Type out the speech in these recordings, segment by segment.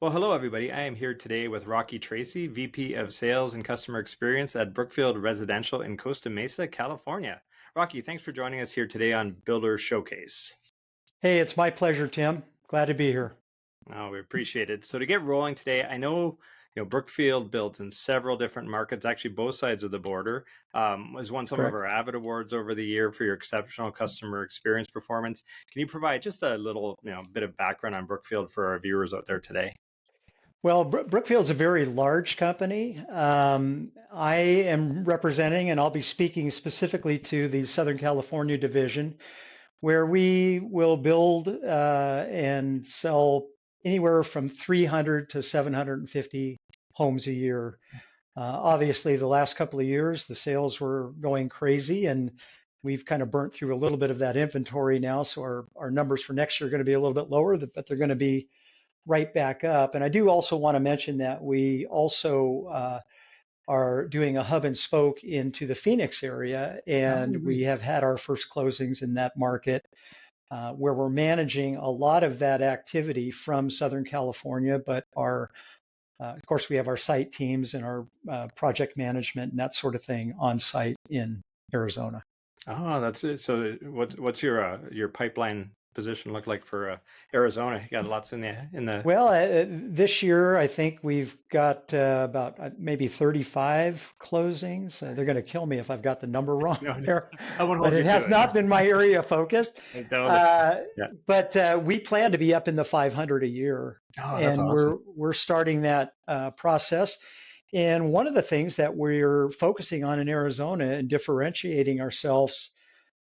Well, hello, everybody. I am here today with Tracy, VP of Sales and Customer Experience at Brookfield Residential in Costa Mesa, California. Rocky, thanks for joining us here today on Builder Showcase. Hey, it's my pleasure, Tim. Glad to be here. Oh, we appreciate it. So to get rolling today, I know Brookfield built in several different markets, actually both sides of the border. Has won some of Correct. our Avid awards over the year for your exceptional customer experience performance. Can you provide just a little, bit of background on Brookfield for our viewers out there today? Well, Brookfield's a very large company. I am representing, and I'll be speaking specifically to the Southern California division, where we will build and sell anywhere from 300 to 750 homes a year. Obviously, the last couple of years, the sales were going crazy, and we've kind of burnt through a little bit of that inventory now. So our numbers for next year are going to be a little bit lower, but they're going to be right back up. And I do also want to mention that we also are doing a hub and spoke into the Phoenix area, and we have had our first closings in that market where we're managing a lot of that activity from Southern California, but of course, we have our site teams and our project management and that sort of thing on site in Arizona. Oh, that's it. So what's your pipeline position look like for Arizona? You got lots in the Well, this year I think we've got about maybe 35 closings. They're going to kill me if I've got the number wrong no, no, there, I won't but hold you it to has it. not been my area of focus. I doubt it. Uh, Yeah. but we plan to be up in the 500 a year, Oh, that's and awesome. we're starting that process. And one of the things that we're focusing on in Arizona and differentiating ourselves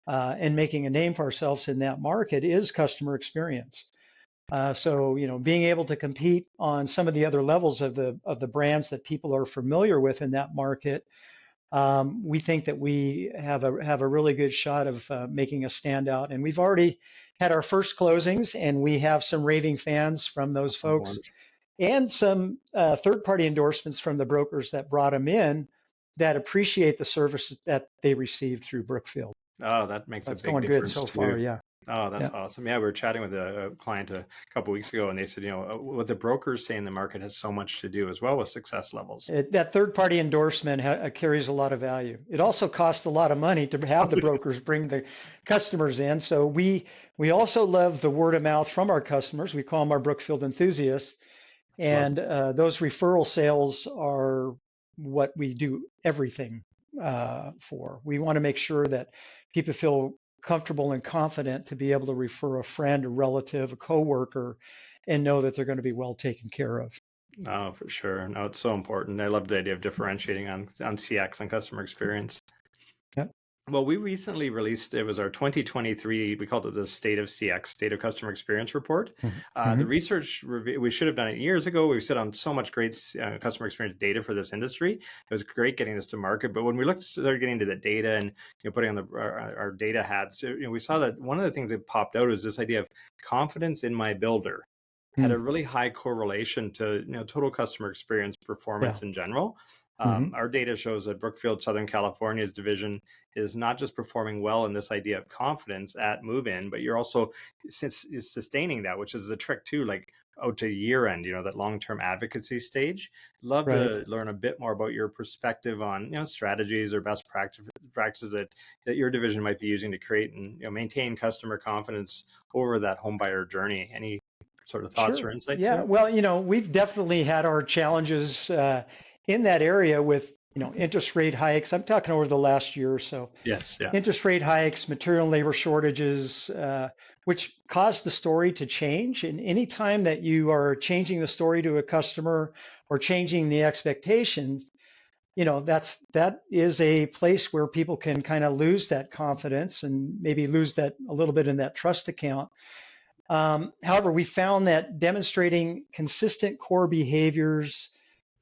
and making a name for ourselves in that market is customer experience. So, being able to compete on some of the other levels of the brands that people are familiar with in that market, we think that we have a really good shot of making a standout. And we've already had our first closings, and we have some raving fans from those Oh, folks, wonderful. and some third-party endorsements from the brokers that brought them in that appreciate the service that they received through Brookfield. Oh, that makes a That's big going good difference so too. far. Yeah. Oh, that's Yeah. awesome. Yeah, we were chatting with a client a couple weeks ago, and they said, what the brokers say in the market has so much to do as well with success levels. That third-party endorsement carries a lot of value. It also costs a lot of money to have the brokers bring the customers in. So we also love the word of mouth from our customers. We call them our Brookfield enthusiasts, Love and those referral sales are what we do everything for. We want to make sure that people feel comfortable and confident to be able to refer a friend, a relative, a coworker, and know that they're going to be well taken care of. Oh, for sure. No, it's so important. I love the idea of differentiating on CX and customer experience. Yep. Well, we recently released, it was our 2023, we called it the State of CX, State of Customer Experience Report. The Mhm. research, we should have done it years ago. We've sit on so much great customer experience data for this industry. It was great getting this to market. But when we started getting into the data and putting on our data hats, we saw that one of the things that popped out was this idea of confidence in my builder had a Mm. really high correlation to total customer experience Yeah. performance in general. Mhm. Our data shows that Brookfield Southern California's division is not just performing well in this idea of confidence at move-in, but you're also sustaining that, which is the trick too, like out to year end, that long-term advocacy stage. Love Right. to learn a bit more about your perspective on strategies or best practices that your division might be using to create and maintain customer confidence over that home buyer journey. Any sort of thoughts or Sure. insights Yeah. there? Well, we've definitely had our challenges in that area with, interest rate hikes. I'm talking over the last year or so. Yes, yeah. Interest rate hikes, material and labor shortages, which caused the story to change. And anytime that you are changing the story to a customer or changing the expectations, that is a place where people can kind of lose that confidence and maybe lose that a little bit in that trust account. However, we found that demonstrating consistent core behaviors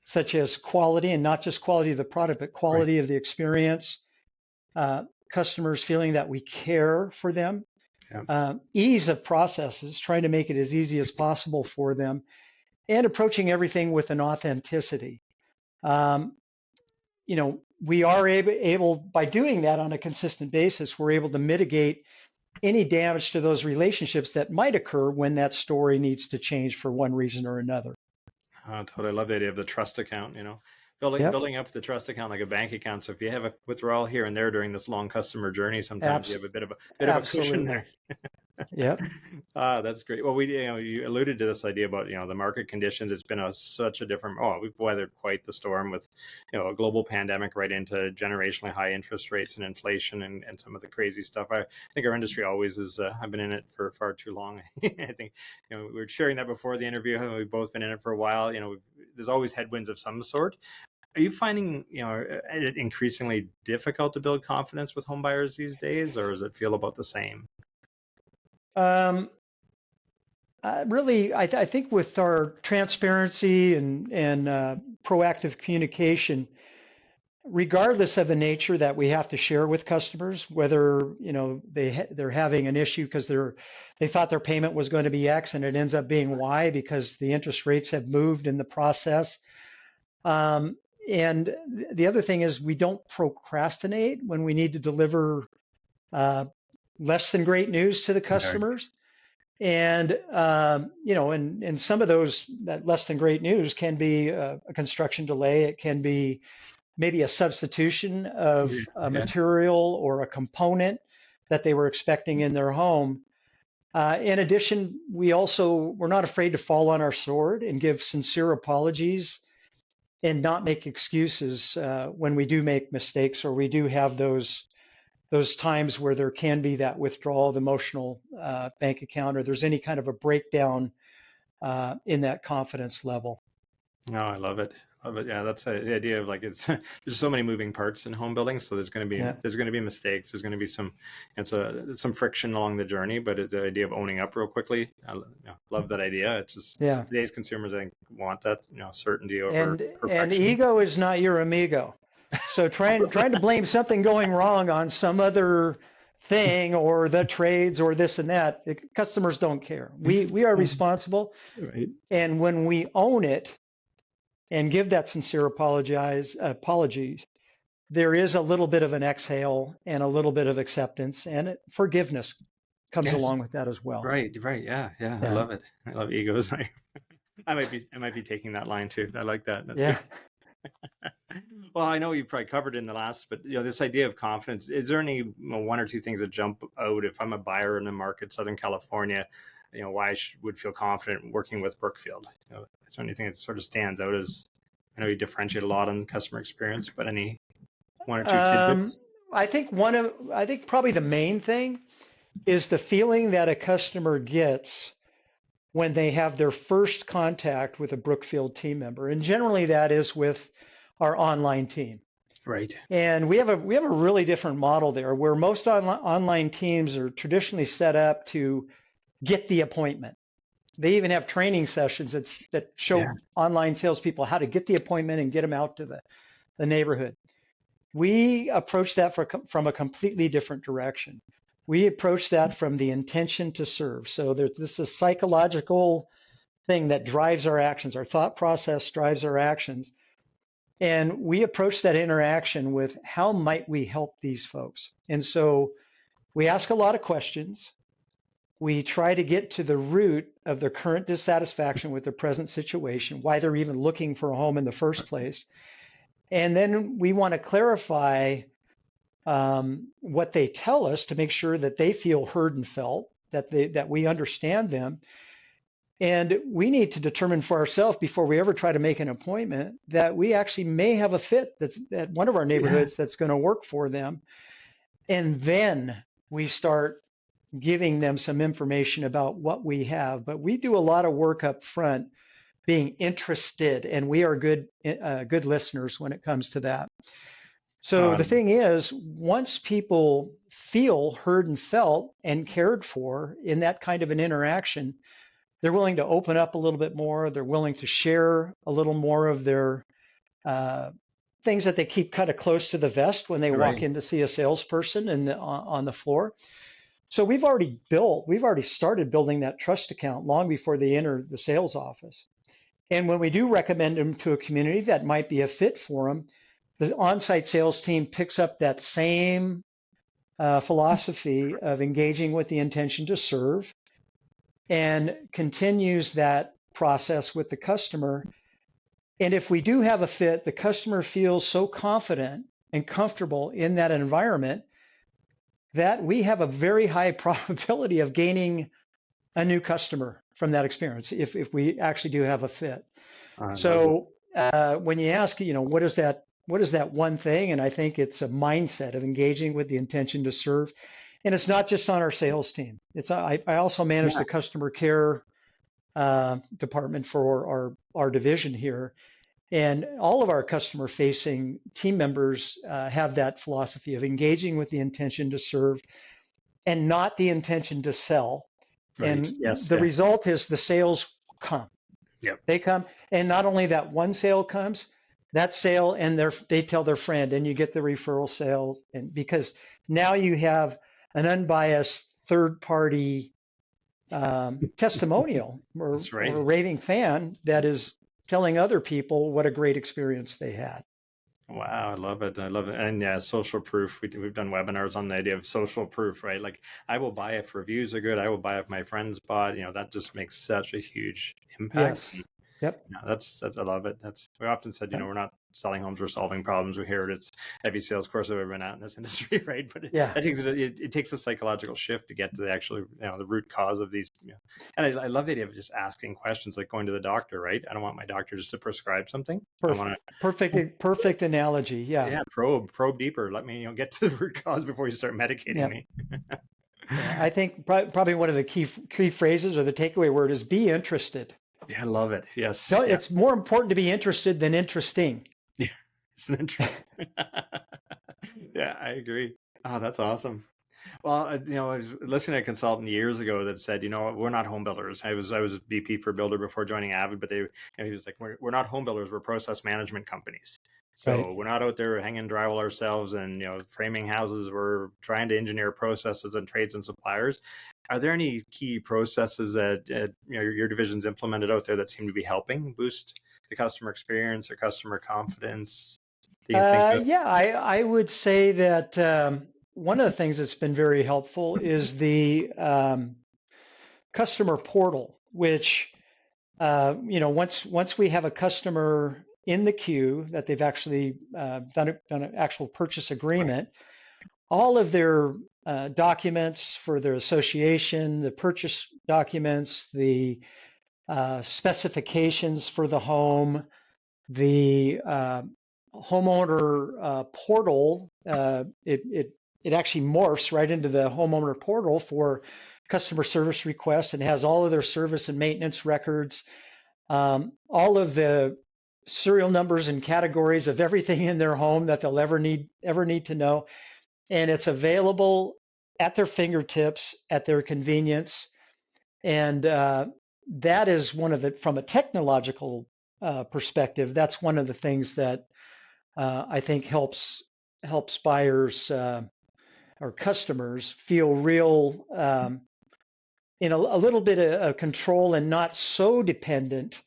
such as quality, and not just quality of the product, but Right. quality of the experience, customers feeling that we care for them, Yeah. ease of processes, trying to make it as easy as possible for them, and approaching everything with an authenticity. Um, we are able, by doing that on a consistent basis, we're able to mitigate any damage to those relationships that might occur when that story needs to change for one reason or another. I totally love the idea of the trust account, building Yep, building up the trust account like a bank account. So if you have a withdrawal here and there during this long customer journey, sometimes you abs have a bit of a cushion absolutely. there. Yep. That's great. Well, you alluded to this idea about, the market conditions. It's been such a different, we've weathered quite the storm with, a global pandemic right into generationally high interest rates and inflation and some of the crazy stuff. I think our industry always is, I've been in it for far too long. I think, we were sharing that before the interview, and we've both been in it for a while. There's always headwinds of some sort. Are you finding, it increasingly difficult to build confidence with home buyers these days, or does it feel about the same? Um, really, I think with our transparency and proactive communication, regardless of the nature that we have to share with customers, whether they're having an issue because they thought their payment was going to be X and it ends up being Y because the interest rates have moved in the process. And the other thing is we don't procrastinate when we need to deliver uh, less than great news to the Okay. customers. And and some of those that less than great news can be a construction delay. It can be maybe a substitution of Yeah. a Yeah. material or a component that they were expecting in their home. In addition, we're not afraid to fall on our sword and give sincere apologies and not make excuses when we do make mistakes or we do have those times where there can be that withdrawal of the emotional bank account or there's any kind of a breakdown in that confidence level. No, I love it. Love it. Yeah, that's the idea of like it's there's so many moving parts in home building, so Yeah. there's going to be mistakes. There's going to be some friction along the journey, but the idea of owning up real quickly, love that idea. It's just Yeah. today's consumers, I think, want that certainty over And perfection. ego is not your amigo. So trying to blame something going wrong on some other thing or the trades or this and that, customers don't care. We are responsible, Right. and when we own it and give that sincere apologies, there is a little bit of an exhale and a little bit of acceptance and forgiveness comes Yes. along with that as well. Right. Right. Yeah. Yeah. I Yeah. love it. I love egos. I might be taking that line too. I like that. That's Yeah. good. Well, I know you probably covered it in the last, but this idea of confidence, is there any one or two things that jump out if I'm a buyer in the market, Southern California, why would feel confident working with Brookfield? Is there anything that sort of stands out as, I know you differentiate a lot on customer experience, but any one or two Um, tidbits? I think probably the main thing is the feeling that a customer gets when they have their first contact with a Brookfield team member. And generally that is with our online team. Right. And we have a really different model there where most online teams are traditionally set up to get the appointment. They even have training sessions that Yeah. show online salespeople how to get the appointment and get them out to the neighborhood. We approach that from a completely different direction. We approach that from the intention to serve. So there's this is psychological thing that drives our actions. Our thought process drives our actions. And we approach that interaction with how might we help these folks? And so we ask a lot of questions. We try to get to the root of their current dissatisfaction with their present situation, why they're even looking for a home in the first place. And then we want to clarify what they tell us to make sure that they feel heard and felt, that we understand them. And we need to determine for ourselves before we ever try to make an appointment that we actually may have a fit that's at one of our Yeah. neighborhoods that's going to work for them. And then we start giving them some information about what we have. But we do a lot of work up front being interested, and we are good listeners when it comes to that. So the thing is, once people feel heard and felt and cared for in that kind of an interaction, they're willing to open up a little bit more. They're willing to share a little more of their uh, things that they keep kind of close to the vest when they walk Right. in to see a salesperson and on the floor. So we've already started building that trust account long before they enter the sales office. And when we do recommend them to a community that might be a fit for them, the on-site sales team picks up that same philosophy of engaging with the intention to serve and continues that process with the customer And if we do have a fit, the customer feels so confident and comfortable in that environment that we have a very high probability of gaining a new customer from that experience if we actually do have a fit. I love it. So when you ask, what is that one thing? And I think it's a mindset of engaging with the intention to serve. And it's not just on our sales team. I also manage Yeah, the customer care department for our division here. And all of our customer facing team members have that philosophy of engaging with the intention to serve and not the intention to sell. right. And Yes. the Yeah. result is the sales come. Yep. They come, and not only that one sale comes, that sale, and they tell their friend, and you get the referral sales, and because now you have an unbiased third party testimonial That's or a right. raving fan that is telling other people what a great experience they had. Wow, I love it. I love it. And yeah, social proof. We've done webinars on the idea of social proof, right? Like I will buy if reviews are good. I will buy if my friends bought. That just makes such a huge impact. Yes. Yep. That's I love it. That's we often said, we're not selling homes, we're solving problems. We hear it. It's every sales course I've ever been at in this industry, right? But Yeah. it takes a psychological shift to get to the actual, the root cause of these. And I love the idea of just asking questions, like going to the doctor, right? I don't want my doctor just to prescribe something. I want Perfect analogy. to, Yeah. probe deeper. Let me, get to the root cause before you start medicating Yeah. me. Yeah. I think probably one of the key phrases or the takeaway word is be interested. Yeah, I love it. Yes. No, Yeah. it's more important to be interested than interesting. Yeah. Isn't it true? Yeah, I agree. Oh, that's awesome. Well, I was listening to a consultant years ago that said, we're not home builders. I was VP for builder before joining Avid, but he was like, we're not home builders. We're process management companies. Right. So we're not out there hanging drywall ourselves and framing houses. We're trying to engineer processes and trades and suppliers. Are there any key processes that your division's implemented out there that seem to be helping boost the customer experience or customer confidence? Do you think of? Yeah, I would say that one of the things that's been very helpful is the customer portal, which once we have a customer in the queue that they've actually done an actual purchase Right. agreement, all of their documents for their association, the purchase documents, the specifications for the home, the homeowner portal, it actually morphs right into the homeowner portal for customer service requests and has all of their service and maintenance records, all of the serial numbers and categories of everything in their home that they'll ever need to know, and it's available at their fingertips at their convenience. And that is from a technological perspective, that's one of the things that I think helps buyers or customers feel real in a little bit of control and not so dependent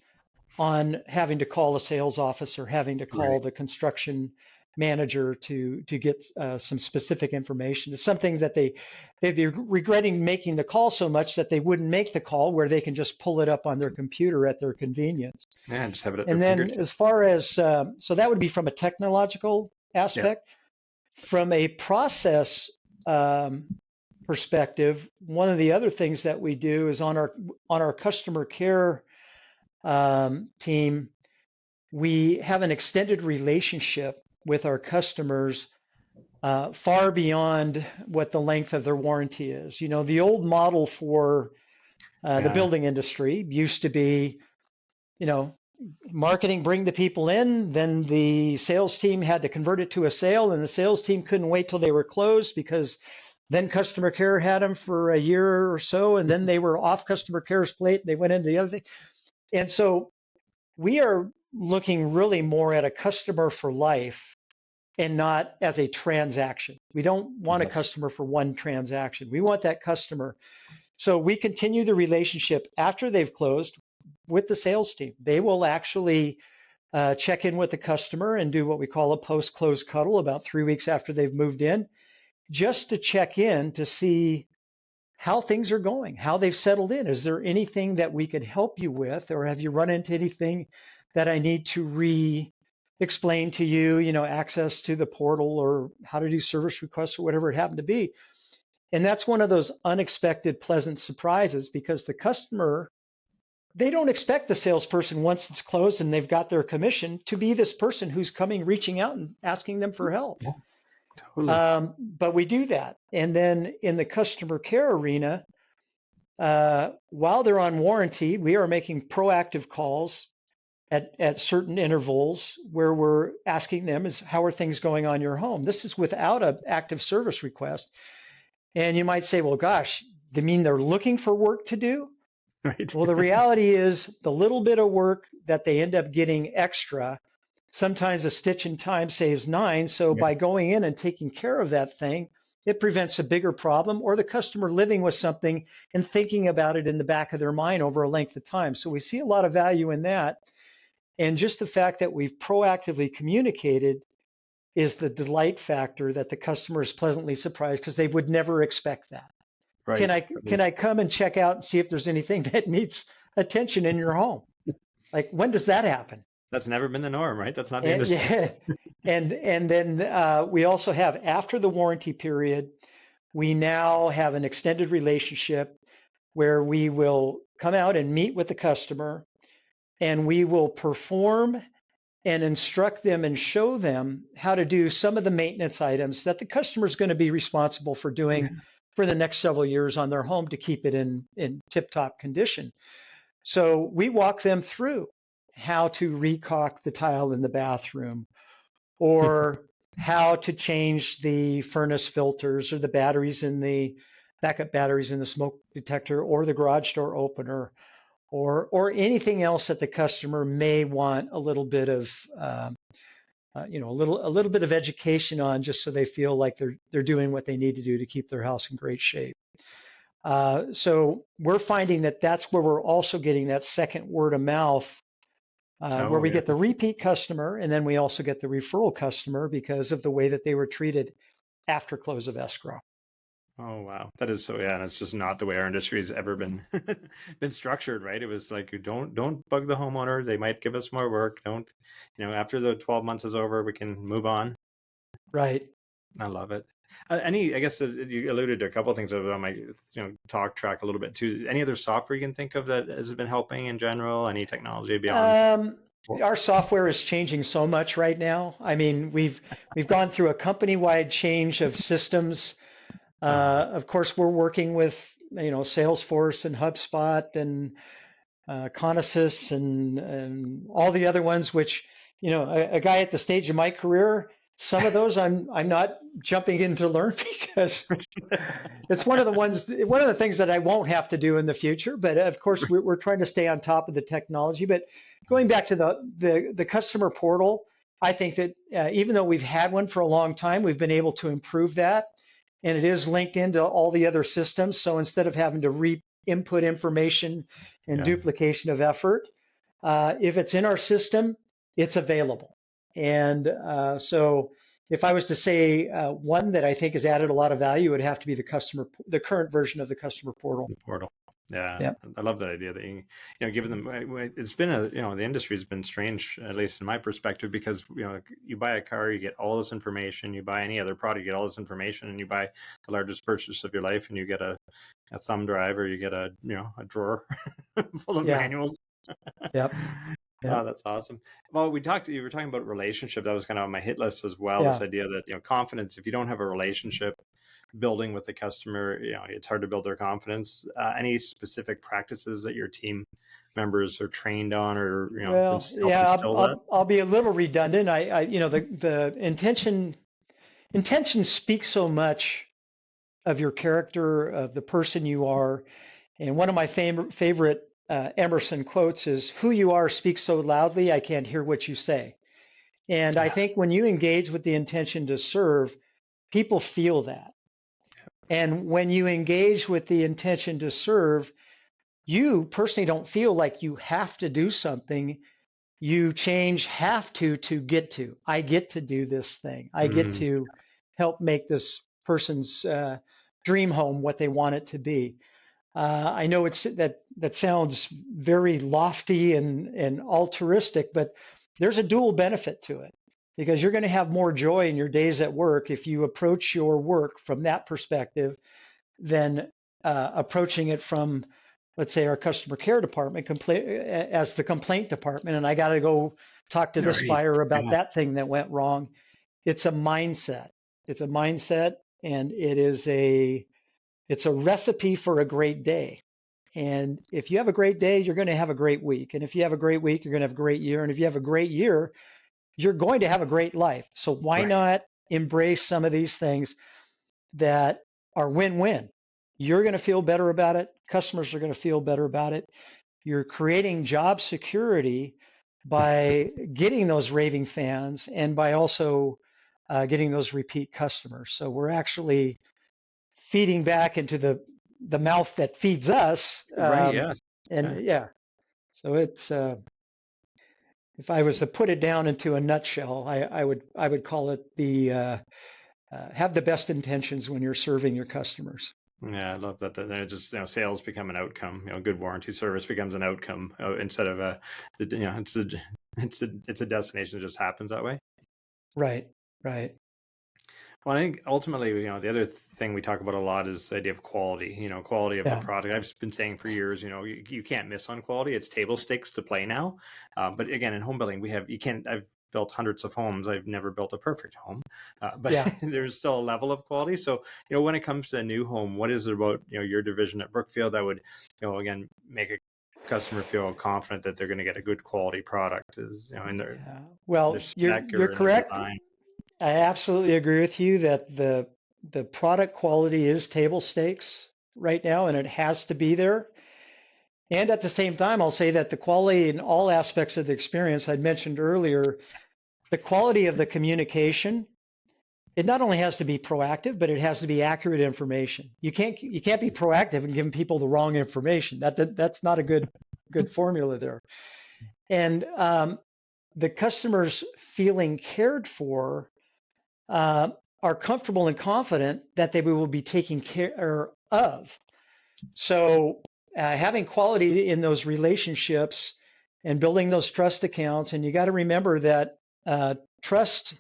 on having to call a sales office or having to call Right. the construction manager to get some specific information. It's something that they'd be regretting making the call so much that they wouldn't make the call, where they can just pull it up on their computer at their convenience. Yeah, just have it at their And then fingertips. as far as so that would be from a technological Yeah. aspect. From a process perspective, one of the other things that we do is on our customer care team, we have an extended relationship with our customers far beyond what the length of their warranty is. The old model for the Yeah. building industry used to be, marketing, bring the people in, then the sales team had to convert it to a sale, and the sales team couldn't wait till they were closed because then customer care had them for a year or so, and then they were off customer care's plate and they went into the other thing. And so we are looking really more at a customer for life and not as a transaction. We don't want a Yes. customer for one transaction. We want that customer. So we continue the relationship after they've closed with the sales team. They will actually check in with the customer and do what we call a post-close cuddle about 3 weeks after they've moved in, just to check in to see how things are going, how they've settled in. Is there anything that we could help you with, or have you run into anything that I need to explain to you, access to the portal or how to do service requests or whatever it happened to be. And that's one of those unexpected pleasant surprises because the customer, they don't expect the salesperson once it's closed and they've got their commission to be this person who's coming, reaching out and asking them for help. Yeah, totally. But we do that. And then in the customer care arena, while they're on warranty, we are making proactive calls at certain intervals where we're asking them is how are things going on your home? This is without an active service request. And you might say, well, gosh, they mean they're looking for work to do? Right. Well, the reality is the little bit of work that they end up getting extra, sometimes a stitch in time saves nine. So Yeah. by going in and taking care of that thing, it prevents a bigger problem or the customer living with something and thinking about it in the back of their mind over a length of time. So we see a lot of value in that. And just the fact that we've proactively communicated is the delight factor that the customer is pleasantly surprised because they would never expect that. Right. Can I come and check out and see if there's anything that needs attention in your home? Like when does that happen? That's never been the norm, right? That's not the And, industry. yeah, and then we also have after the warranty period, we now have an extended relationship where we will come out and meet with the customer and we will perform and instruct them and show them how to do some of the maintenance items that the customer is going to be responsible for doing for the next several years on their home to keep it in tip-top condition. So we walk them through how to recaulk the tile in the bathroom or how to change the furnace filters or the batteries in the backup batteries in the smoke detector or the garage door opener or anything else that the customer may want a little bit of a little bit of education on, just so they feel like they're doing what they need to do to keep their house in great shape. So we're finding that that's where we're also getting that second word of mouth, where we get the repeat customer, and then we also get the referral customer because of the way that they were treated after close of escrow. Oh wow, that is so. Yeah, and it's just not the way our industry has ever been been structured, right? It was like, don't bug the homeowner. They might give us more work. Don't, after the 12 months is over, we can move on. Right. I love it. I guess you alluded to a couple of things on my talk track a little bit too. Any other software you can think of that has been helping in general? Any technology beyond? Our software is changing so much right now. I mean, we've gone through a company-wide change of systems. Of course, we're working with Salesforce and HubSpot and Conesys and all the other ones. Which a guy at the stage of my career, some of those I'm not jumping in to learn because it's one of the things that I won't have to do in the future. But of course, we're trying to stay on top of the technology. But going back to the customer portal, I think that even though we've had one for a long time, we've been able to improve that. And it is linked into all the other systems. So instead of having to re-input information and duplication of effort, if it's in our system, it's available. And so if I was to say one that I think has added a lot of value, it would have to be the current version of the customer portal. The portal. Yeah, Yep. I love that idea that given them, it's been the industry has been strange, at least in my perspective, because you buy a car, you get all this information. You buy any other product, you get all this information, and you buy the largest purchase of your life, and you get a thumb drive, or you get a drawer full of manuals. Yep. Oh, that's awesome. Well, you were talking about relationship. That was kind of on my hit list as well. This idea that confidence. If you don't have a relationship building with the customer, it's hard to build their confidence. Any specific practices that your team members are trained on, or well, can help instill that? I'll be a little redundant. The intention speaks so much of your character, of the person you are. And one of my favorite Emerson quotes is, "Who you are speaks so loudly, I can't hear what you say." And I think when you engage with the intention to serve, people feel that. And when you engage with the intention to serve, you personally don't feel like you have to do something. You change have to get to. I get to do this thing. I get to help make this person's dream home what they want it to be. I know that sounds very lofty and altruistic, but there's a dual benefit to it because you're going to have more joy in your days at work if you approach your work from that perspective than approaching it from, let's say, our customer care department as the complaint department, and I got to go talk to this Right. buyer about Yeah. that thing that went wrong. It's a mindset. It's a mindset, and it's a recipe for a great day. And if you have a great day, you're going to have a great week. And if you have a great week, you're going to have a great year. And if you have a great year, you're going to have a great life. So why Right. not embrace some of these things that are win-win? You're going to feel better about it. Customers are going to feel better about it. You're creating job security by getting those raving fans and by also getting those repeat customers. So we're actually feeding back into the mouth that feeds us. Right. Yes. And Yeah. yeah, so it's if I was to put it down into a nutshell, I would call it the have the best intentions when you're serving your customers. Yeah, I love that. Then it just, sales become an outcome. Good warranty service becomes an outcome instead of it's a destination that just happens that way. Right, right. Well, I think ultimately, the other thing we talk about a lot is the idea of quality. Quality of the Yeah, product. I've been saying for years, you can't miss on quality. It's table stakes to play now. But again, in home building, you can't. I've built hundreds of homes. I've never built a perfect home, but yeah. there's still a level of quality. So, when it comes to a new home, what is it about your division at Brookfield that would, again, make a customer feel confident that they're going to get a good quality product, is in Yeah. their Well, spec you're or in their correct. design. I absolutely agree with you that the product quality is table stakes right now, and it has to be there. And at the same time, I'll say that the quality in all aspects of the experience I'd mentioned earlier, the quality of the communication, it not only has to be proactive, but it has to be accurate information. You can't be proactive and giving people the wrong information. That's not a good formula there. And the customers feeling cared for uh, are comfortable and confident that they will be taken care of. So having quality in those relationships and building those trust accounts, and you got to remember that trust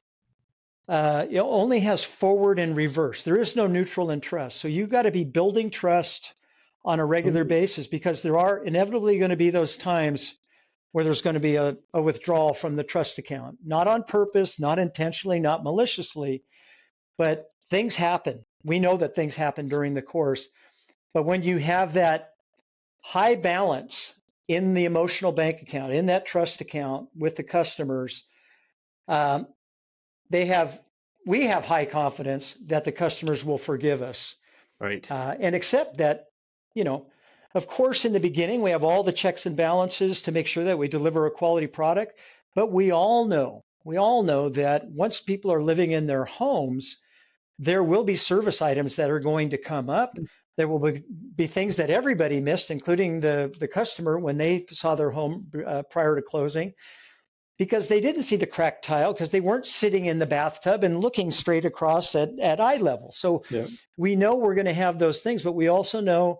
it only has forward and reverse. There is no neutral in trust. So you got to be building trust on a regular Ooh, basis because there are inevitably going to be those times where there's going to be a withdrawal from the trust account, not on purpose, not intentionally, not maliciously, but things happen. We know that things happen during the course. But when you have that high balance in the emotional bank account, in that trust account with the customers, um, they have we have high confidence that the customers will forgive us right. and accept that, you know, of course, in the beginning, we have all the checks and balances to make sure that we deliver a quality product. But we all know that once people are living in their homes, there will be service items that are going to come up. There will be things that everybody missed, including the customer when they saw their home prior to closing, because they didn't see the cracked tile because they weren't sitting in the bathtub and looking straight across at eye level. So Yeah. we know we're going to have those things, but we also know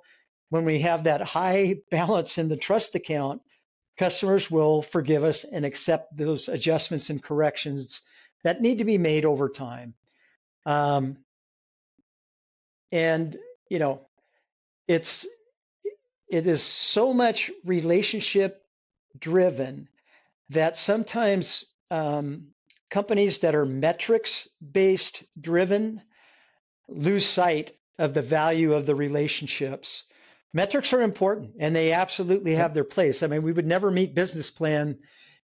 when we have that high balance in the trust account, customers will forgive us and accept those adjustments and corrections that need to be made over time. Um, and you know, it's it is so much relationship driven that sometimes companies that are metrics based driven lose sight of the value of the relationships. Metrics are important and they absolutely Yep. have their place. I mean, we would never meet business plan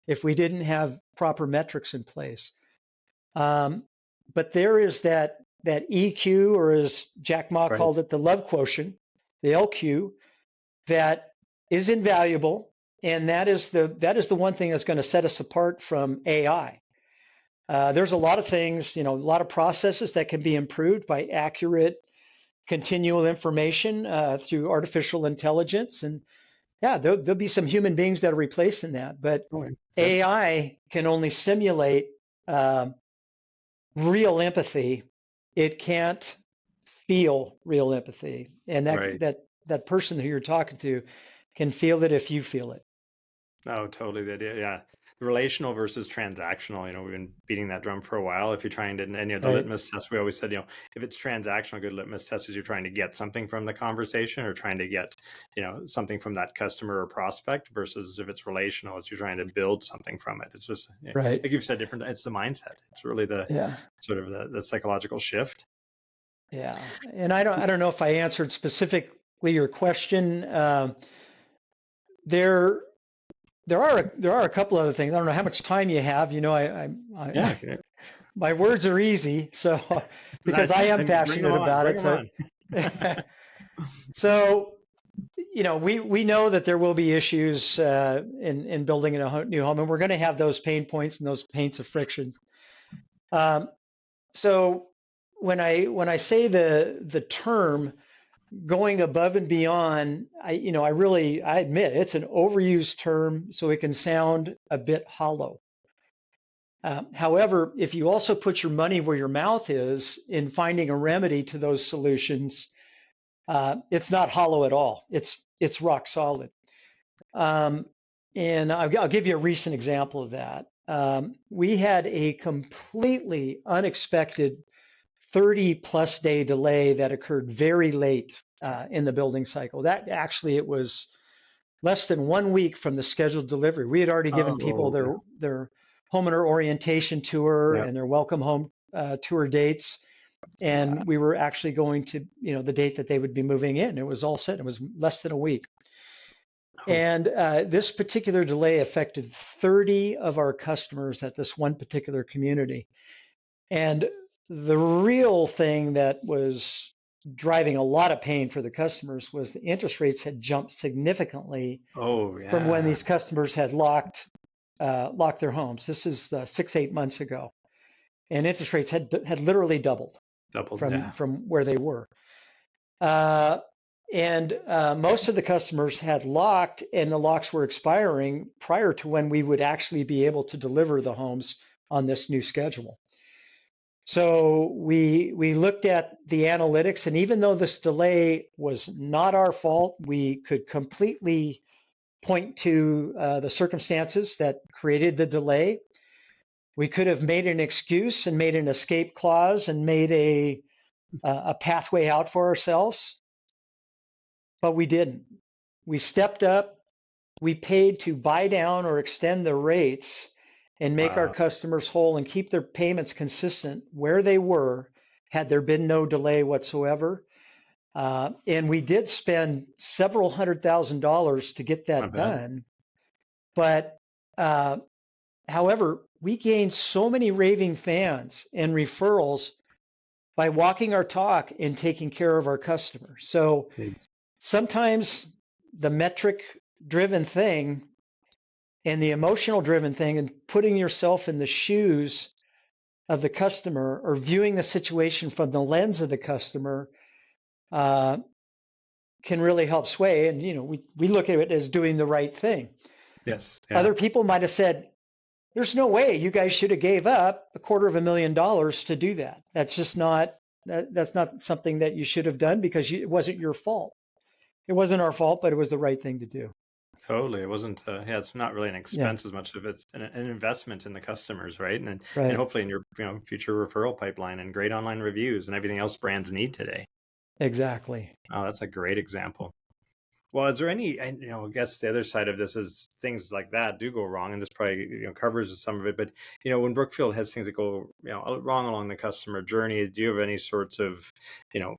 if we didn't have proper metrics in place. Um, but there is that EQ, or as Jack Ma Right. called it, the love quotient, the LQ, that is invaluable, and that is the one thing that's going to set us apart from AI. There's a lot of things, a lot of processes that can be improved by accurate, continual information through artificial intelligence, and yeah, there'll be some human beings that are replacing that, but Oh, yeah. Yep. AI can only simulate uh, real empathy. It can't feel real empathy, and that Right. that that person who you're talking to can feel it if you feel it. Oh, totally. The idea, yeah. Relational versus transactional. We've been beating that drum for a while. If you're trying to, and the Right. litmus test, we always said, if it's transactional, a good litmus test is you're trying to get something from the conversation or trying to get, something from that customer or prospect versus if it's relational, it's you're trying to build something from it. It's just, Right. like you've said, different. It's the mindset. It's really the Yeah. sort of the psychological shift. Yeah. And I don't know if I answered specifically your question. There there are a couple other things. I don't know how much time you have. Yeah. Okay. My words are easy, so because I am And bring them passionate on. about Bring it. them on. So we know that there will be issues in building in a new home, and we're going to have those pain points and those paints of friction. Um, so when I say the term going above and beyond, I admit it's an overused term, so it can sound a bit hollow. However, if you also put your money where your mouth is in finding a remedy to those solutions, it's not hollow at all. It's rock solid. Um, and I'll give you a recent example of that. We had a completely unexpected 30 plus day delay that occurred very late in the building cycle. That actually it was less than 1 week from the scheduled delivery. We had already given people Oh, okay. their homeowner orientation tour Yeah. and their welcome home tour dates. And we were actually going to, the date that they would be moving in. It was all set. It was less than a week. Oh, And this particular delay affected 30 of our customers at this one particular community. And the real thing that was driving a lot of pain for the customers was the interest rates had jumped significantly oh, from when yeah. these customers had locked their homes. This is 6, 8 months ago, and interest rates had literally doubled Doubled. from Yeah. from where they were. Uh, and most of the customers had locked, and the locks were expiring prior to when we would actually be able to deliver the homes on this new schedule. So we looked at the analytics, and even though this delay was not our fault, we could completely point to the circumstances that created the delay. We could have made an excuse and made an escape clause and made a pathway out for ourselves, but we didn't. We stepped up. We paid to buy down or extend the rates and make our Wow. customers whole and keep their payments consistent where they were had there been no delay whatsoever. And we did spend several $100,000 to get I that bet. done. But uh, however, we gained so many raving fans and referrals by walking our talk and taking care of our customers. So It's- sometimes the metric driven thing and the emotional driven thing and putting yourself in the shoes of the customer or viewing the situation from the lens of the customer uh, can really help sway. And, we look at it as doing the right thing. Yes. Yeah. Other people might have said, there's no way you guys should have gave up $250,000 to do that. That's just not, that's not something that you should have done because it wasn't your fault. It wasn't our fault, but it was the right thing to do. Totally. It wasn't, yeah, it's not really an Yeah, expense as much of it's an investment in the customers, right? And right. hopefully in your, future referral pipeline and great online reviews and everything else brands need today. Exactly. Oh, that's a great example. Well, is there any, I guess the other side of this is things like that do go wrong, and this probably, covers some of it. But, when Brookfield has things that go, wrong along the customer journey, do you have any sorts of, you know,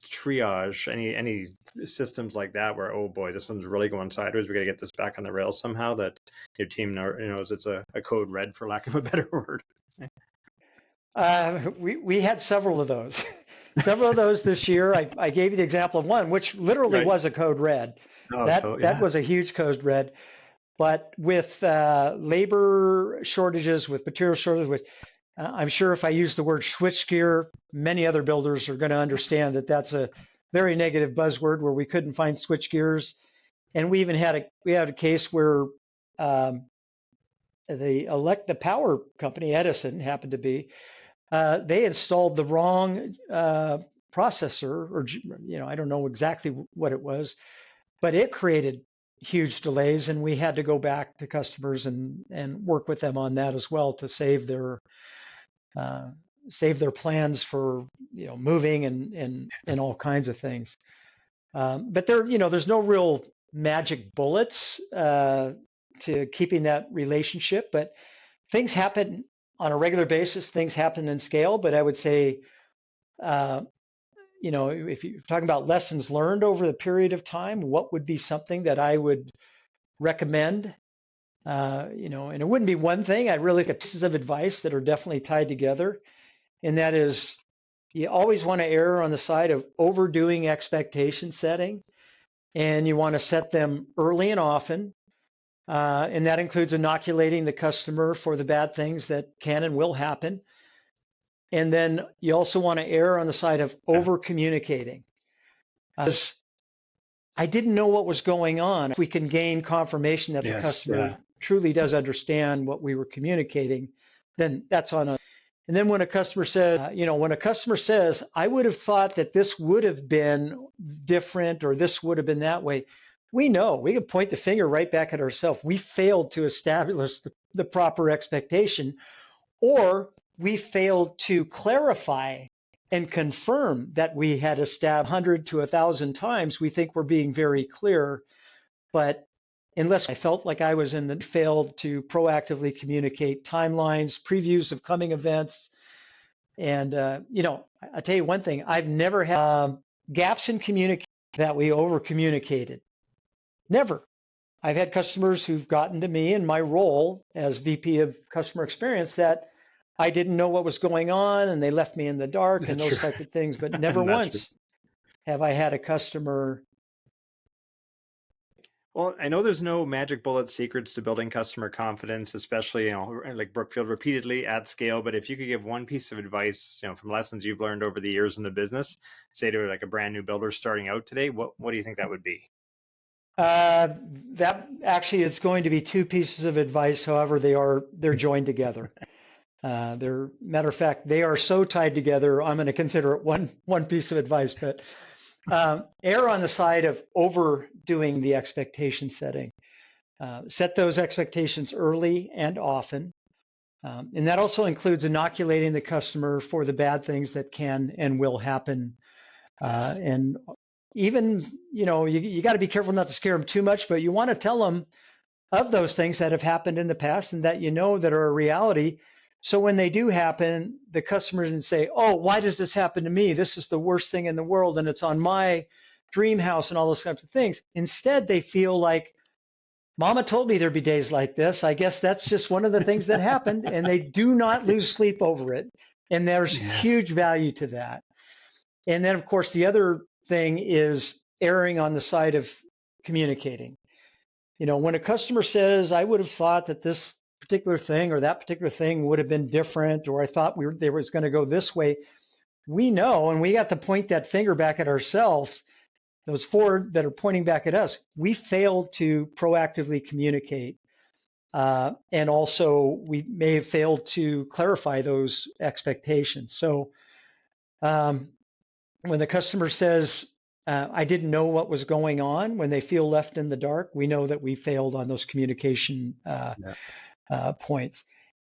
triage, any systems like that where, oh boy, this one's really going sideways, we got to get this back on the rails somehow, that your team knows it's a code red, for lack of a better word? We had several of those, several of those this year. I gave you the example of one, which literally Right. was a code red. Oh, That yeah. was a huge code red. But with labor shortages, with material shortages, I'm sure if I use the word switchgear, many other builders are going to understand that that's a very negative buzzword where we couldn't find switchgears. And we even had a case where um, the power company, Edison happened to be, they installed the wrong processor, or I don't know exactly what it was, but it created huge delays, and we had to go back to customers and work with them on that as well to uh, save their plans for moving and all kinds of things. But there's no real magic bullets to keeping that relationship, but things happen on a regular basis. Things happen in scale, but I would say, uh, if you're talking about lessons learned over the period of time, what would be something that I would recommend? And it wouldn't be one thing. I'd really look at pieces of advice that are definitely tied together, and that is, you always want to err on the side of overdoing expectation setting, and you want to set them early and often. And that includes inoculating the customer for the bad things that can and will happen. And then you also want to err on the side of Yeah. over communicating. I didn't know what was going on. If we can gain confirmation that the Yes. customer Yeah. truly does understand what we were communicating, then that's on us. And then when a customer says, I would have thought that this would have been different or this would have been that way, we know we can point the finger right back at ourselves. We failed to establish the proper expectation, or we failed to clarify and confirm that we had established 100 to 1,000 times. We think we're being very clear, but unless I felt like I was failed to proactively communicate timelines, previews of coming events. And, I'll tell you one thing, I've never had gaps in communication that we over communicated. Never. I've had customers who've gotten to me in my role as VP of customer experience that I didn't know what was going on and they left me in the dark and those True. type of things, but never Not true. once have I had a customer. Well, I know there's no magic bullet secrets to building customer confidence, especially, like Brookfield repeatedly at scale. But if you could give one piece of advice, from lessons you've learned over the years in the business, say to like a brand new builder starting out today, what do you think that would be? That actually is going to be two pieces of advice. However, they're joined together. Matter of fact, they are so tied together. I'm going to consider it one piece of advice, but err on the side of overdoing the expectation setting. Set those expectations early and often. And that also includes inoculating the customer for the bad things that can and will happen. Yes. And even, you got to be careful not to scare them too much, but you want to tell them of those things that have happened in the past and that that are a reality. So when they do happen, the customers can say, oh, why does this happen to me? This is the worst thing in the world, and it's on my dream house and all those kinds of things. Instead, they feel like, Mama told me there'd be days like this. I guess that's just one of the things that happened, and they do not lose sleep over it. And there's huge value to that. And then, of course, the other thing is erring on the side of communicating. When a customer says, I would have thought that this particular thing or that particular thing would have been different, or I thought they was going to go this way, we know, and we got to point that finger back at ourselves, those four that are pointing back at us, we failed to proactively communicate. And also we may have failed to clarify those expectations. So when the customer says, I didn't know what was going on, when they feel left in the dark, we know that we failed on those communication points.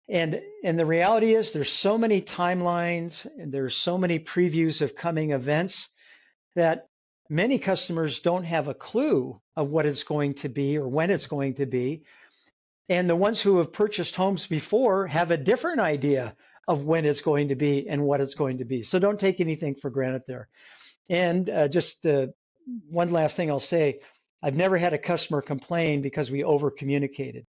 And the reality is there's so many timelines and there's so many previews of coming events that many customers don't have a clue of what it's going to be or when it's going to be. And the ones who have purchased homes before have a different idea of when it's going to be and what it's going to be. So don't take anything for granted there. And just one last thing I'll say, I've never had a customer complain because we over communicated.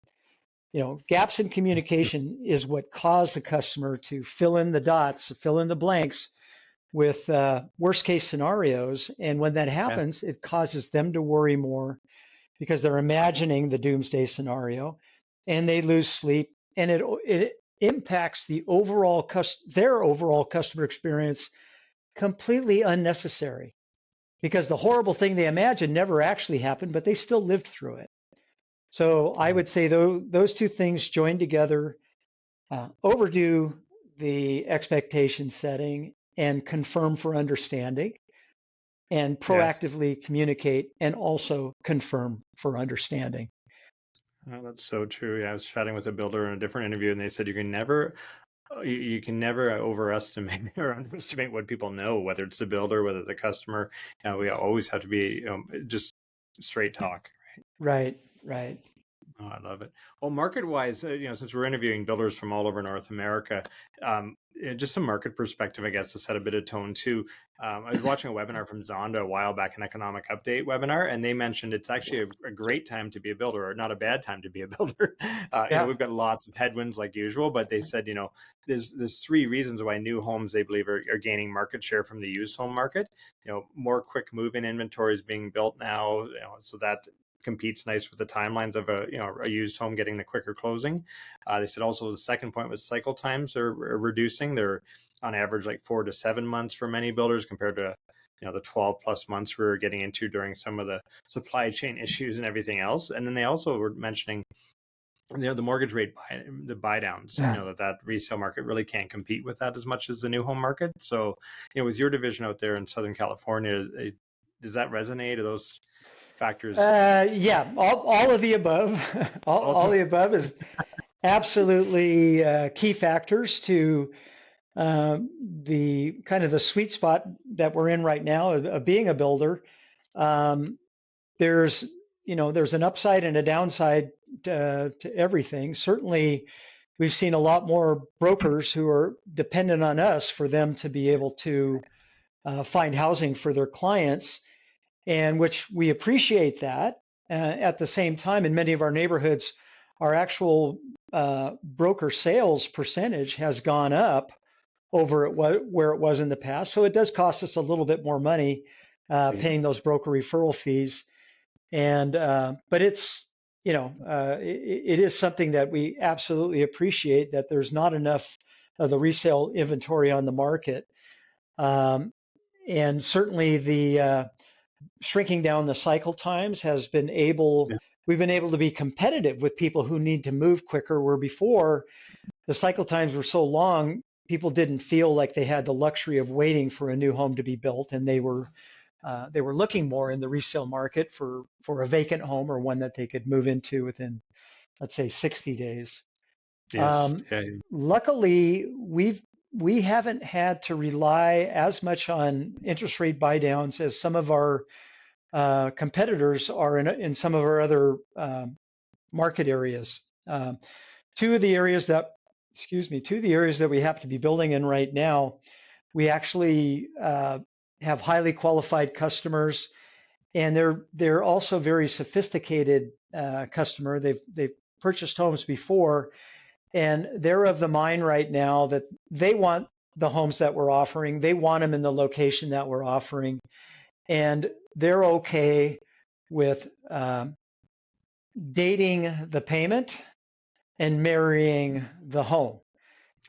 Gaps in communication is what caused the customer to fill in the dots, fill in the blanks with worst case scenarios. And when that happens, it causes them to worry more because they're imagining the doomsday scenario and they lose sleep. And it impacts their overall customer experience completely unnecessary because the horrible thing they imagined never actually happened, but they still lived through it. So I would say those two things joined together, overdo the expectation setting and confirm for understanding, and Yes. proactively communicate and also confirm for understanding. Oh, that's so true. Yeah, I was chatting with a builder in a different interview, and they said you can never overestimate or underestimate what people know, whether it's the builder, whether it's a customer. We always have to be just straight talk. Right, right. Oh, I love it. Well, market-wise, since we're interviewing builders from all over North America, just some market perspective, I guess, to set a bit of tone too. I was watching a webinar from Zonda a while back, an economic update webinar, and they mentioned it's actually a great time to be a builder, or not a bad time to be a builder. Yeah. We've got lots of headwinds like usual, but they said, there's three reasons why new homes they believe are gaining market share from the used home market. More quick move-in inventory is being built now, so that competes nice with the timelines of a used home getting the quicker closing. They said also the second point was cycle times are reducing. They're on average like 4 to 7 months for many builders compared to the 12 plus months we were getting into during some of the supply chain issues and everything else. And then they also were mentioning the mortgage rate the buy downs, that resale market really can't compete with that as much as the new home market. So with your division out there in Southern California, does that resonate? Are those factors Yeah, all of the above. All also? the above is absolutely key factors to the kind of the sweet spot that we're in right now of being a builder. Um, there's there's an upside and a downside to everything. Certainly, we've seen a lot more brokers who are dependent on us for them to be able to find housing for their clients, and which we appreciate that. At the same time, in many of our neighborhoods, our actual broker sales percentage has gone up over where it was in the past. So it does cost us a little bit more money paying those broker referral fees. And but it's it is something that we absolutely appreciate, that there's not enough of the resale inventory on the market. Um, and certainly the shrinking down the cycle times has been able, Yeah. we've been able to be competitive with people who need to move quicker, where before the cycle times were so long, people didn't feel like they had the luxury of waiting for a new home to be built, and they were looking more in the resale market for a vacant home or one that they could move into within, let's say, 60 days. Yes. Um, Yeah. Luckily, we haven't had to rely as much on interest rate buy downs as some of our competitors are in some of our other market areas. Two of the areas that, two of the areas that we happen to be building in right now, we actually have highly qualified customers, and they're also very sophisticated customer. They've purchased homes before, and they're of the mind right now that they want the homes that we're offering. They want them in the location that we're offering, and they're okay with dating the payment and marrying the home.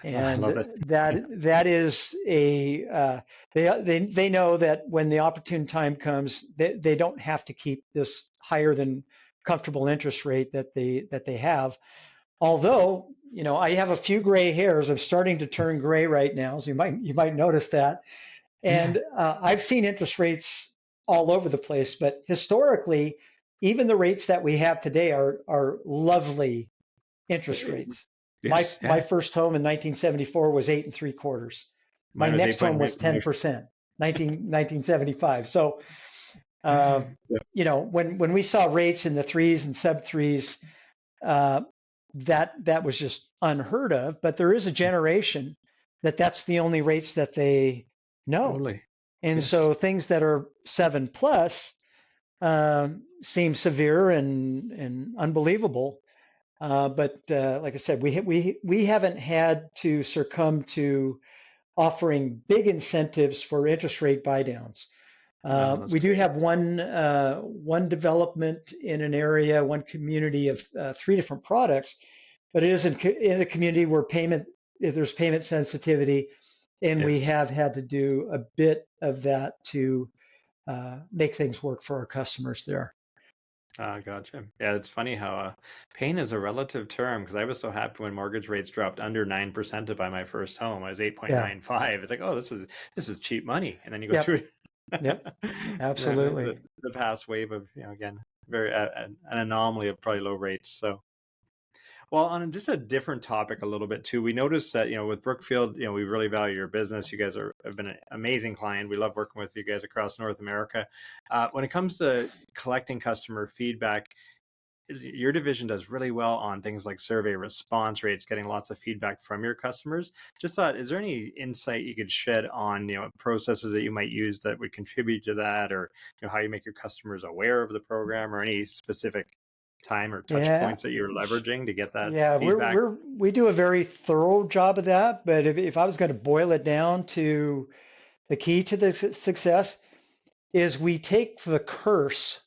Oh, I love And it. that is a they know that when the opportune time comes, they don't have to keep this higher than comfortable interest rate that they have. Although, I have a few gray hairs. I'm starting to turn gray right now, so you might notice that. And I've seen interest rates all over the place, but historically, even the rates that we have today are lovely interest rates. My Yes. my Yeah. first home in 1974 was 8.75. My Mine was next eight point. home was 10%, 1975. So uh, Yeah. when we saw rates in the threes and sub threes, uh, that was just unheard of. But there is a generation that's the only rates that they know, Totally. and Yes. so things that are 7+ seem severe and unbelievable. But like I said, we haven't had to succumb to offering big incentives for interest rate buy downs. Oh, that's We do great. have one development in an area, one community of three different products, but it is in a community where there's payment sensitivity, and we Yes. have had to do a bit of that to make things work for our customers there. Gotcha. Yeah, it's funny how pain is a relative term because I was so happy when mortgage rates dropped under 9% to buy my first home. I was Yeah. 8.95. It's like, oh, this is cheap money. And then you go Yep. through Yep. yeah, Absolutely. the past wave of, again, very an anomaly of probably low rates. So well, on just a different topic a little bit too, we noticed that, with Brookfield, we really value your business. You guys have been an amazing client. We love working with you guys across North America. When it comes to collecting customer feedback, your division does really well on things like survey response rates, getting lots of feedback from your customers. Just thought, is there any insight you could shed on, processes that you might use that would contribute to that, or how you make your customers aware of the program, or any specific time or touch Yeah. points that you're leveraging to get that Yeah, feedback? we do a very thorough job of that, but if I was going to boil it down to the key to the success is we take the curse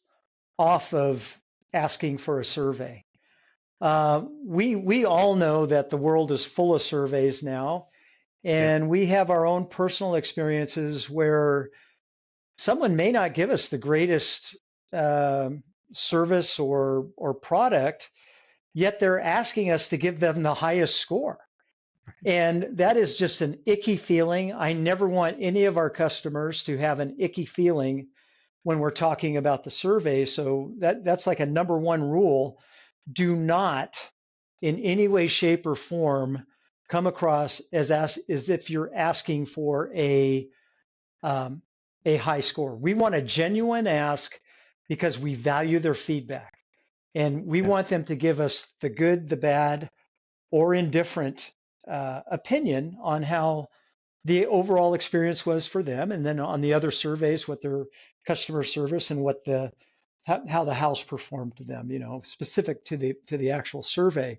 off of asking for a survey. We all know that the world is full of surveys now, Yeah. and we have our own personal experiences where someone may not give us the greatest service or product, yet they're asking us to give them the highest score. And that is just an icky feeling. I never want any of our customers to have an icky feeling when we're talking about the survey. So that's like a number one rule. Do not in any way, shape, or form come across as if you're asking for um, a high score. We want a genuine ask because we value their feedback. And we Yeah. want them to give us the good, the bad, or indifferent opinion on how the overall experience was for them, and then on the other surveys, what their customer service and what the how the house performed to them, specific to the actual survey.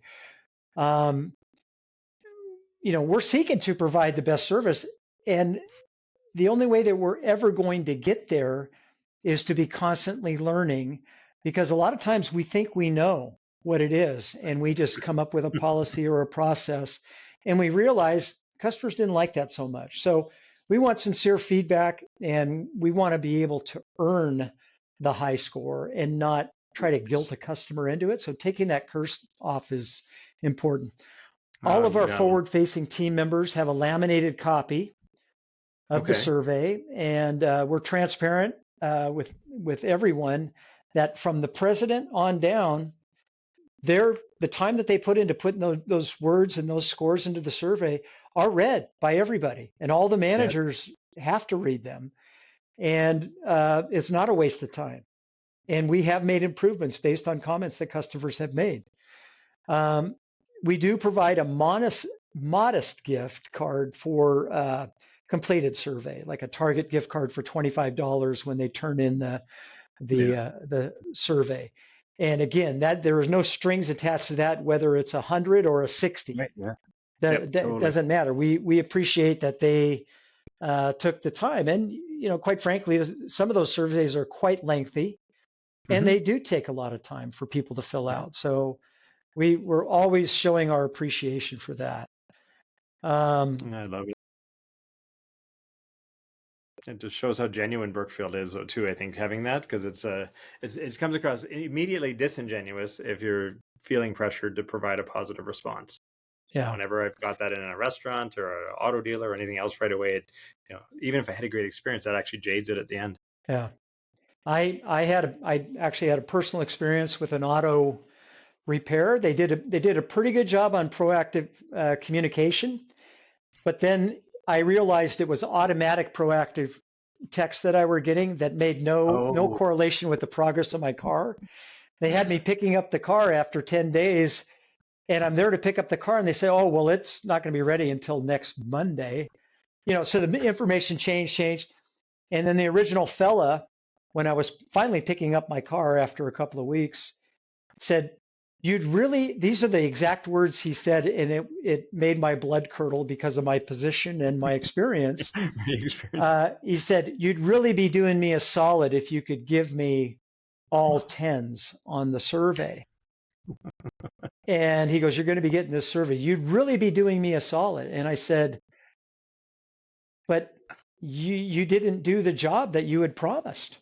Um, we're seeking to provide the best service, and the only way that we're ever going to get there is to be constantly learning, because a lot of times we think we know what it is and we just come up with a policy or a process, and we realize customers didn't like that so much. So we want sincere feedback, and we want to be able to earn the high score and not try to guilt a customer into it. So taking that curse off is important. All of our Yeah. forward facing team members have a laminated copy of the Okay. survey, and we're transparent with everyone that from the president on down, the time that they put into putting those words and those scores into the survey are read by everybody, and all the Yeah. managers have to read them, and it's not a waste of time. And we have made improvements based on comments that customers have made. Um, we do provide a modest gift card for completed survey, like a Target gift card for $25 when they turn in Yeah. the survey. And again, that there is no strings attached to that, whether it's 100 or a 60. Right. Yeah. Yep. That Totally. doesn't matter. We appreciate that they took the time, and quite frankly, some of those surveys are quite lengthy, and Hmm. they do take a lot of time for people to fill Yeah. out. So we're always showing our appreciation for that. Um, I love it. It just shows how genuine Brookfield is, though, too. I think having that, because it comes across immediately disingenuous if you're feeling pressured to provide a positive response. So yeah, whenever I've got that in a restaurant or an auto dealer or anything else right away, even if I had a great experience, that actually jades it at the end. yeah. I actually had a personal experience with an auto repair. They did a pretty good job on proactive communication, but then I realized it was automatic proactive texts that I were getting that made no Oh, correlation with the progress of my car. They had me picking up the car after 10 days, and I'm there to pick up the car, and they say, "Oh, well, it's not going to be ready until next Monday." So the information changed, and then the original fella, when I was finally picking up my car after a couple of weeks, said, "You'd really," these are the exact words he said, and it made my blood curdle because of my position and my experience. great experience. He said, "You'd really be doing me a solid if you could give me all tens on the survey." And he goes, "You're going to be getting this survey. You'd really be doing me a solid." And I said, "But you didn't do the job that you had promised."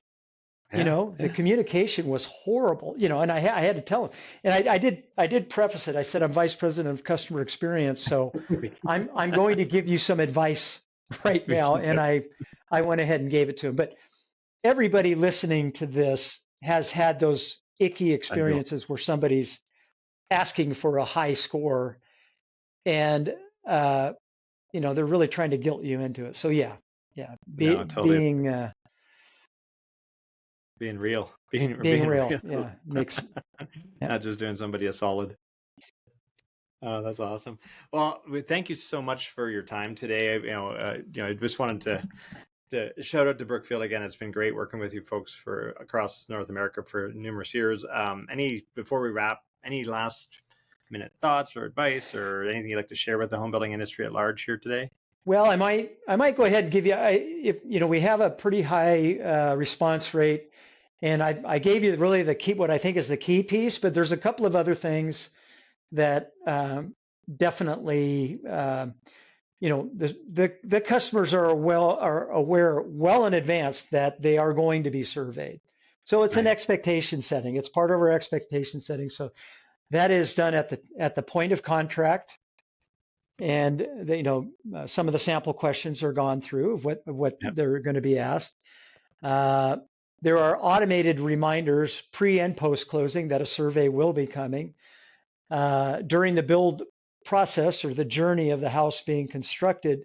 Yeah. The Yeah. communication was horrible, and I had to tell him, and I did preface it. I said, I'm vice president of customer experience, so I'm going to give you some advice right We now, can and do- I went ahead and gave it to him. But everybody listening to this has had those icky I know. experiences where somebody's asking for a high score, and they're really trying to guilt you into it. So yeah, yeah, No, totally. Being real, being being real, real, yeah, makes yeah. not just doing somebody a solid. Oh, that's awesome. Well, thank you so much for your time today. I just wanted to shout out to Brookfield again. It's been great working with you folks for across North America for numerous years. Before we wrap, any last minute thoughts or advice or anything you'd like to share with the home building industry at large here today? Well, I might go ahead and give you. If we have a pretty high response rate, and I gave you really the key, what I think is the key piece, but there's a couple of other things that definitely the customers are aware well in advance that they are going to be surveyed. So it's an Right. expectation setting. It's part of our expectation setting. So that is done at the point of contract, and some of the sample questions are gone through of what Yep. they're going to be asked. Uh, there are automated reminders pre and post closing that a survey will be coming. During the build process or the journey of the house being constructed,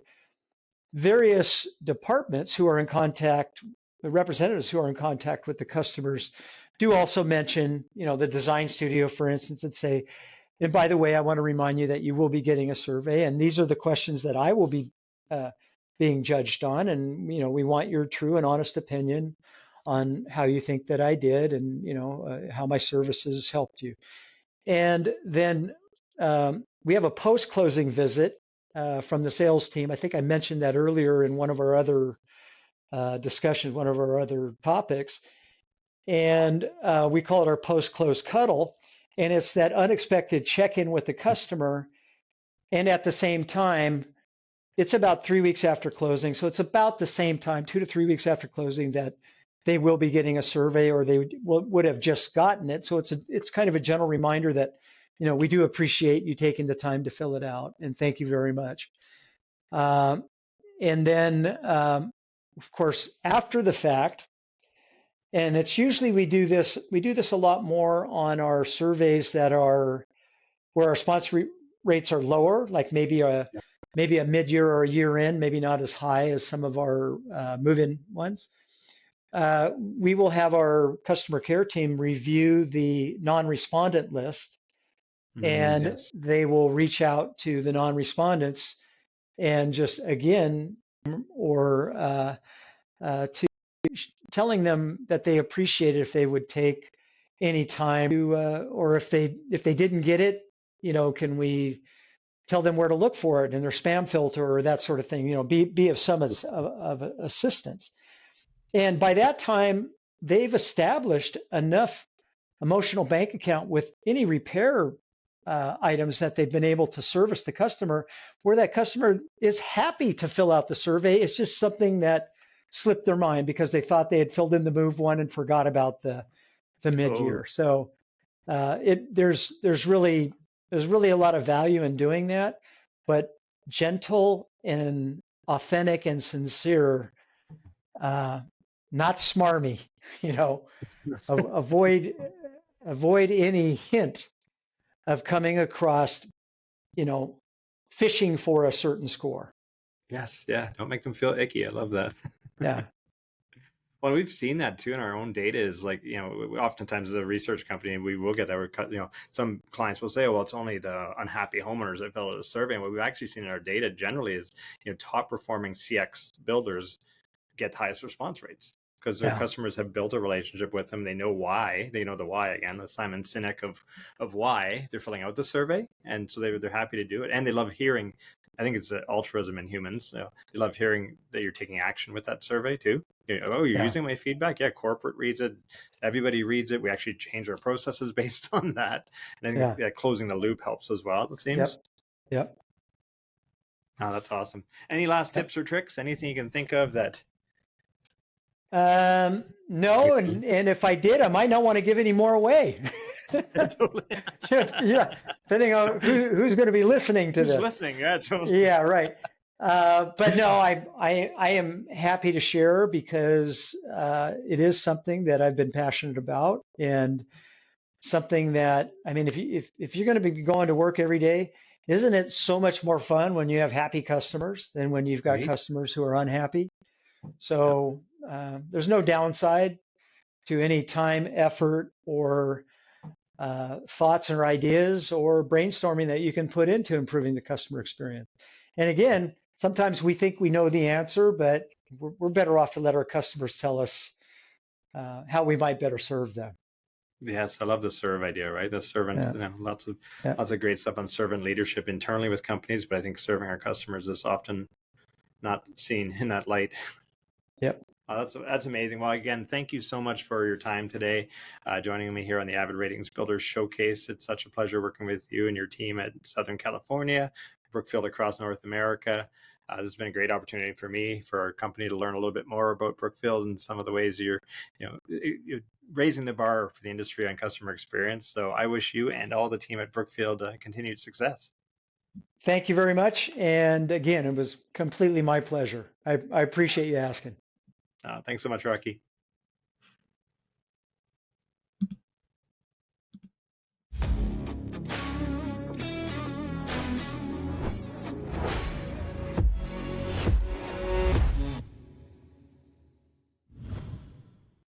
various departments who are in contact, the representatives who are in contact with the customers, do also mention, the design studio, for instance, and say, and by the way, I want to remind you that you will be getting a survey, and these are the questions that I will be uh, being judged on, and we want your true and honest opinion on how you think that I did, and how my services helped you. And then we have a post-closing visit from the sales team. I think I mentioned that earlier in one of our other discussions, one of our other topics, and we call it our post-close cuddle. And it's that unexpected check-in with the customer, and at the same time, it's about 3 weeks after closing. So it's about the same time, 2 to 3 weeks after closing, that they will be getting a survey, or they would have just gotten it. So it's kind of a gentle reminder that, we do appreciate you taking the time to fill it out, and thank you very much. Um, and then, of course, after the fact, and it's usually we do this a lot more on our surveys that are where our response rates are lower, like maybe a mid-year or a year in, maybe not as high as some of our move-in ones. We will have our customer care team review the non-respondent list, and Yes. they will reach out to the non-respondents and just again, or to telling them that they appreciate it if they would take any time to, or if they didn't get it, can we tell them where to look for it in their spam filter or that sort of thing, be of some of assistance. And by that time, they've established enough emotional bank account with any repair items that they've been able to service the customer, where that customer is happy to fill out the survey. It's just something that slipped their mind because they thought they had filled in the move one and forgot about the Oh, mid-year. So there's really a lot of value in doing that, but gentle and authentic and sincere, uh, not smarmy. You know, avoid any hint of coming across, you know, fishing for a certain score. yes. Yeah. Don't make them feel icky. I love that. Yeah, Well, we've seen that too in our own data is like, oftentimes as a research company, we will get that. Some clients will say, oh, well, it's only the unhappy homeowners that fill out a survey. And what we've actually seen in our data generally is, top performing CX builders get highest response rates because their yeah, customers have built a relationship with them. They know why. They know the why again, the Simon Sinek of why they're filling out the survey, and so they're happy to do it, and they love hearing. I think it's altruism in humans. They love hearing that you're taking action with that survey too. Oh, you're yeah, using my feedback. Yeah, corporate reads it. Everybody reads it. We actually change our processes based on that. And I think yeah, that closing the loop helps as well. It seems. yep, yep, Oh, that's awesome. Any last yep. tips or tricks? Anything you can think of that No, and if I did, I might not want to give any more away. Totally. Yeah, depending on who's going to be listening to Who's this. listening? Yeah, totally. Yeah, right. But no, I am happy to share because it is something that I've been passionate about and something that, I mean, if you're going to be going to work every day, isn't it so much more fun when you have happy customers than when you've got Right. customers who are unhappy? Yep. So there's no downside to any time, effort, or thoughts or ideas or brainstorming that you can put into improving the customer experience. And again, sometimes we think we know the answer, but we're better off to let our customers tell us how we might better serve them. Yes, I love the serve idea, right? The servant, Yeah, yeah, lots of great stuff on servant leadership internally with companies, but I think serving our customers is often not seen in that light. yep. That's amazing. Well, again, thank you so much for your time today, joining me here on the Avid Ratings Builders Showcase. It's such a pleasure working with you and your team at Southern California, Brookfield across North America. This has been a great opportunity for me, for our company, to learn a little bit more about Brookfield and some of the ways you're raising the bar for the industry on customer experience. So I wish you and all the team at Brookfield continued success. Thank you very much. And again, it was completely my pleasure. I appreciate you asking. Thanks so much, Rocky.